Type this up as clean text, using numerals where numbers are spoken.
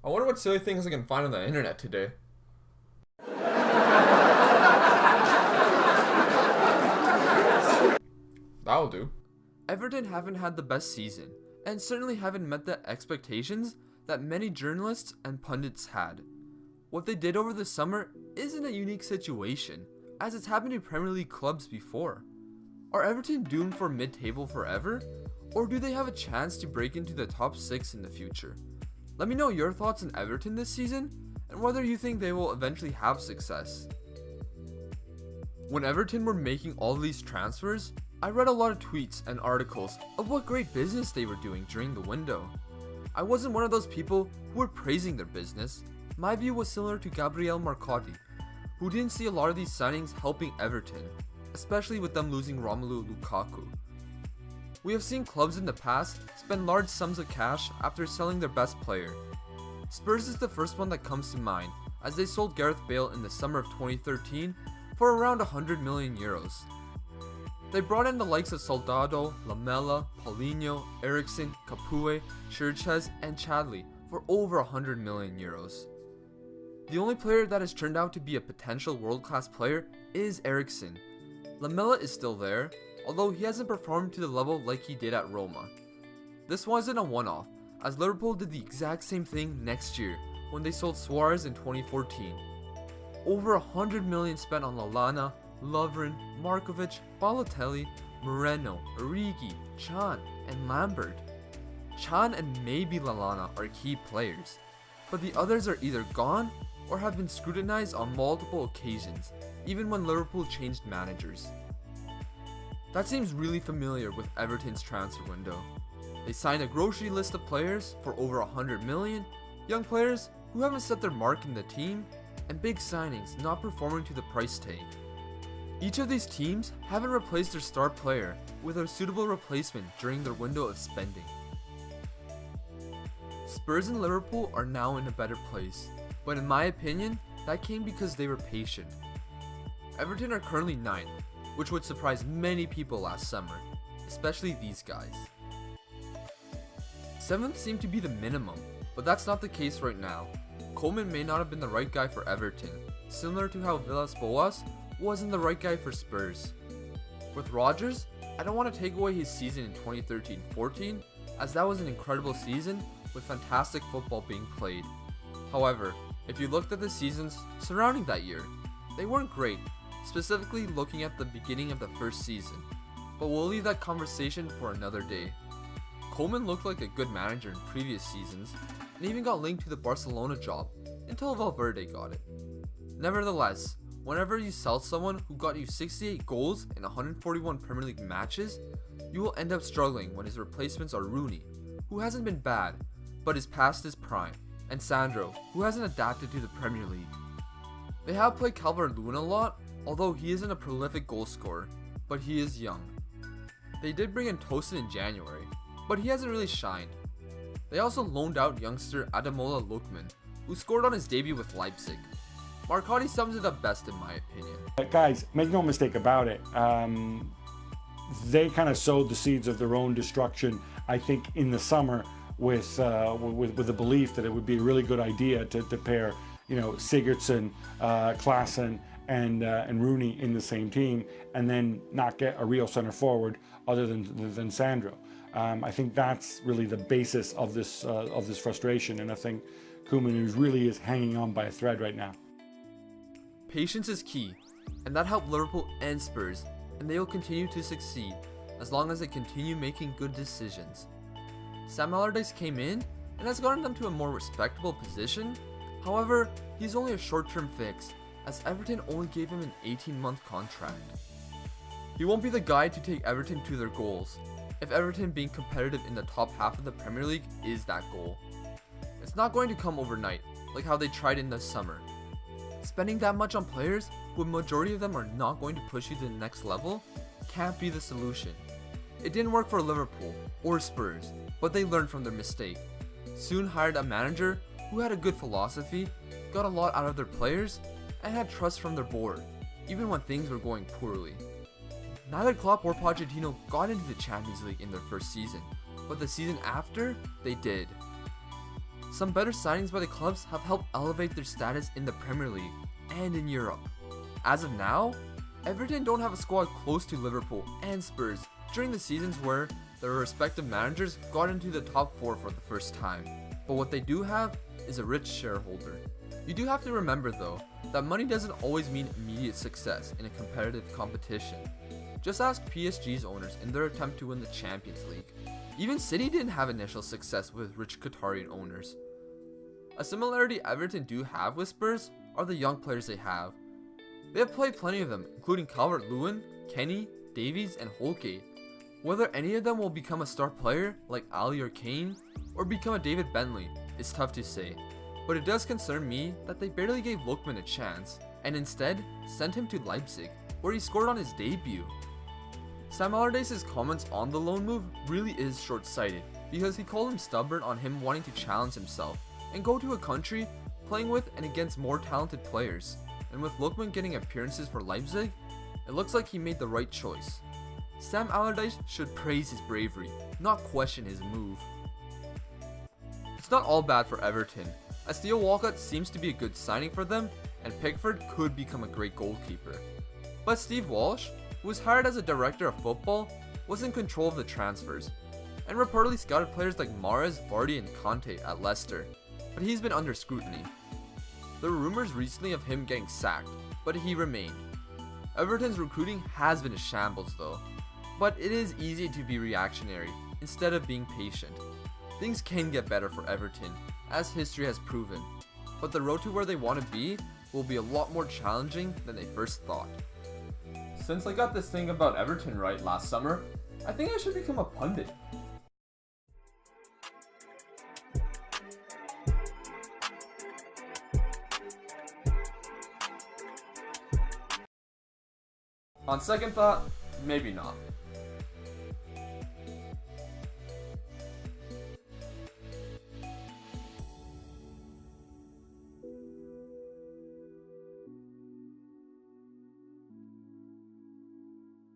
I wonder what silly things I can find on the internet today. That'll do. Everton haven't had the best season, and certainly haven't met the expectations that many journalists and pundits had. What they did over the summer isn't a unique situation, as it's happened to Premier League clubs before. Are Everton doomed for mid-table forever, or do they have a chance to break into the top 6 in the future? Let me know your thoughts on Everton this season, and whether you think they will eventually have success. When Everton were making all these transfers, I read a lot of tweets and articles of what great business they were doing during the window. I wasn't one of those people who were praising their business. My view was similar to Gabriel Marcotti, who didn't see a lot of these signings helping Everton, especially with them losing Romelu Lukaku. We have seen clubs in the past spend large sums of cash after selling their best player. Spurs is the first one that comes to mind, as they sold Gareth Bale in the summer of 2013 for around 100 million euros. They brought in the likes of Soldado, Lamela, Paulinho, Eriksen, Capoue, Churches, and Chadli for over 100 million euros. The only player that has turned out to be a potential world-class player is Eriksen. Lamela is still there, although he hasn't performed to the level like he did at Roma. This wasn't a one-off, as Liverpool did the exact same thing next year when they sold Suarez in 2014. Over 100 million spent on Lallana, Lovren, Markovic, Balotelli, Moreno, Origi, Chan, and Lambert. Chan and maybe Lallana are key players, but the others are either gone or have been scrutinized on multiple occasions, even when Liverpool changed managers. That seems really familiar with Everton's transfer window. They signed a grocery list of players for over 100 million, young players who haven't set their mark in the team, and big signings not performing to the price tag. Each of these teams haven't replaced their star player with a suitable replacement during their window of spending. Spurs and Liverpool are now in a better place, but in my opinion, that came because they were patient. Everton are currently 9th, which would surprise many people last summer, especially these guys. 7th seemed to be the minimum, but that's not the case right now. Coleman may not have been the right guy for Everton, similar to how Villas-Boas wasn't the right guy for Spurs. With Rodgers, I don't want to take away his season in 2013-14, as that was an incredible season with fantastic football being played. However, if you looked at the seasons surrounding that year, they weren't great, specifically looking at the beginning of the first season, but we'll leave that conversation for another day. Coleman looked like a good manager in previous seasons, and even got linked to the Barcelona job, until Valverde got it. Nevertheless, whenever you sell someone who got you 68 goals in 141 Premier League matches, you will end up struggling when his replacements are Rooney, who hasn't been bad, but is past his prime, and Sandro, who hasn't adapted to the Premier League. They have played Calvert-Lewin a lot, although he isn't a prolific goal scorer, but he is young. They did bring in Tosin in January, but he hasn't really shined. They also loaned out youngster Ademola Lookman, who scored on his debut with Leipzig. Marcotti sums it up best in my opinion. Guys, make no mistake about it. They kind of sowed the seeds of their own destruction, I think, in the summer with the belief that it would be a really good idea to pair, Sigurdsson, Klaassen, and Rooney in the same team, and then not get a real center forward other than Sandro. I think that's really the basis of this frustration, and I think Koeman really is hanging on by a thread right now. Patience is key, and that helped Liverpool and Spurs, and they will continue to succeed as long as they continue making good decisions. Sam Allardyce came in and has gotten them to a more respectable position. However, he's only a short-term fix, as Everton only gave him an 18-month contract. He won't be the guy to take Everton to their goals, if Everton being competitive in the top half of the Premier League is that goal. It's not going to come overnight, like how they tried in the summer. Spending that much on players, when majority of them are not going to push you to the next level, can't be the solution. It didn't work for Liverpool or Spurs, but they learned from their mistake. Soon hired a manager who had a good philosophy, got a lot out of their players, and had trust from their board, even when things were going poorly. Neither Klopp or Pochettino got into the Champions League in their first season, but the season after, they did. some better signings by the clubs have helped elevate their status in the Premier League and in Europe. As of now, Everton don't have a squad close to Liverpool and Spurs during the seasons where their respective managers got into the top 4 for the first time. But what they do have is a rich shareholder. You do have to remember though, that money doesn't always mean immediate success in a competitive competition. Just ask PSG's owners in their attempt to win the Champions League. Even City didn't have initial success with rich Qatarian owners. A similarity Everton do have with Spurs are the young players they have. They have played plenty of them, including Calvert-Lewin, Kenny, Davies, and Holgate. Whether any of them will become a star player like Ali or Kane, or become a David Bentley, is tough to say. But it does concern me that they barely gave Lookman a chance, and instead sent him to Leipzig, where he scored on his debut. Sam Allardyce's comments on the loan move really is short-sighted, because he called him stubborn on him wanting to challenge himself, and go to a country playing with and against more talented players. And with Lookman getting appearances for Leipzig, it looks like he made the right choice. Sam Allardyce should praise his bravery, not question his move. It's not all bad for Everton, as Theo Walcott seems to be a good signing for them, and Pickford could become a great goalkeeper. But Steve Walsh, who was hired as a director of football, was in control of the transfers, and reportedly scouted players like Mahrez, Vardy, and Conte at Leicester, but he's been under scrutiny. There were rumors recently of him getting sacked, but he remained. Everton's recruiting has been a shambles though, but it is easy to be reactionary instead of being patient. Things can get better for Everton, as history has proven, but the road to where they want to be will be a lot more challenging than they first thought. Since I got this thing about Everton right last summer, I think I should become a pundit. On second thought, maybe not.